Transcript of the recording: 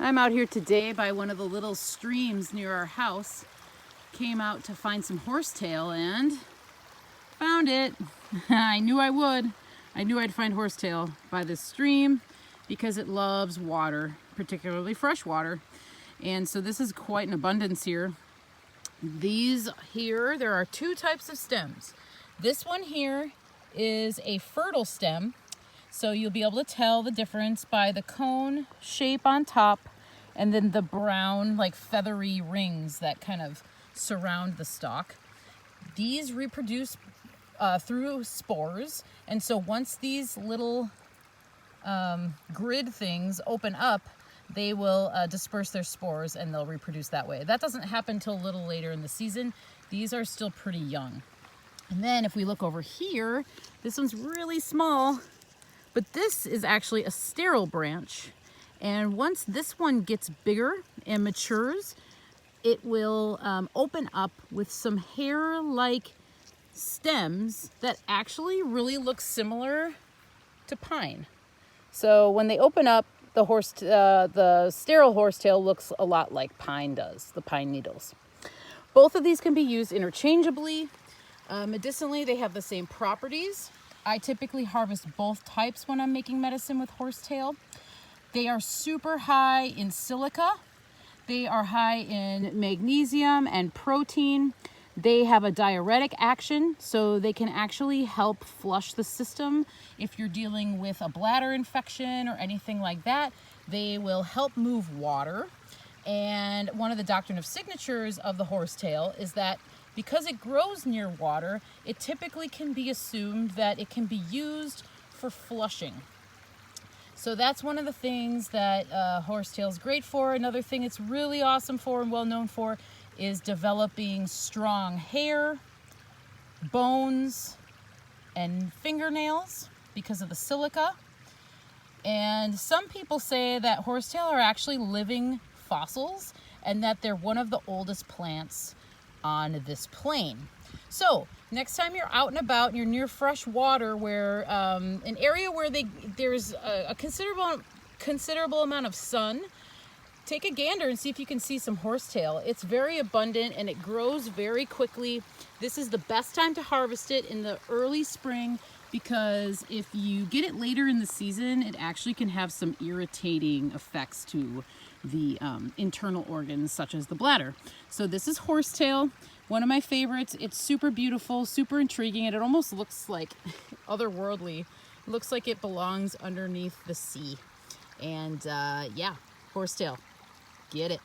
I'm out here today by one of the little streams near our house. Came out to find some horsetail and found it. I knew I would. I knew I'd find horsetail by this stream because it loves water, particularly fresh water. And so this is quite an abundance here. These here, there are two types of stems. This one here is a fertile stem. So you'll be able to tell the difference by the cone shape on top and then the brown, like feathery rings that kind of surround the stalk. These reproduce through spores. And so once these little grid things open up, they will disperse their spores and they'll reproduce that way. That doesn't happen until a little later in the season. These are still pretty young. And then if we look over here, this one's really small. But this is actually a sterile branch. And once this one gets bigger and matures, it will open up with some hair-like stems that actually really look similar to pine. So when they open up, the sterile horsetail looks a lot like pine does, the pine needles. Both of these can be used interchangeably. Medicinally, they have the same properties. I typically harvest both types when I'm making medicine with horsetail. They are super high in silica. They are high in magnesium and protein. They have a diuretic action, so they can actually help flush the system. If you're dealing with a bladder infection or anything like that, they will help move water. And one of the doctrine of signatures of the horsetail is that because it grows near water, it typically can be assumed that it can be used for flushing. So that's one of the things that horsetail is great for. Another thing it's really awesome for and well known for is developing strong hair, bones, and fingernails because of the silica. And some people say that horsetail are actually living fossils and that they're one of the oldest plants on this plane. So next time you're out and about and you're near fresh water, where an area where there's a considerable amount of sun, take a gander and see if you can see some horsetail. It's very abundant and it grows very quickly. This is the best time to harvest it, in the early spring, because if you get it later in the season, it actually can have some irritating effects to the internal organs, such as the bladder. So this is horsetail, one of my favorites. It's super beautiful, super intriguing, and it almost looks like otherworldly. It looks like it belongs underneath the sea. And yeah, horsetail, get it.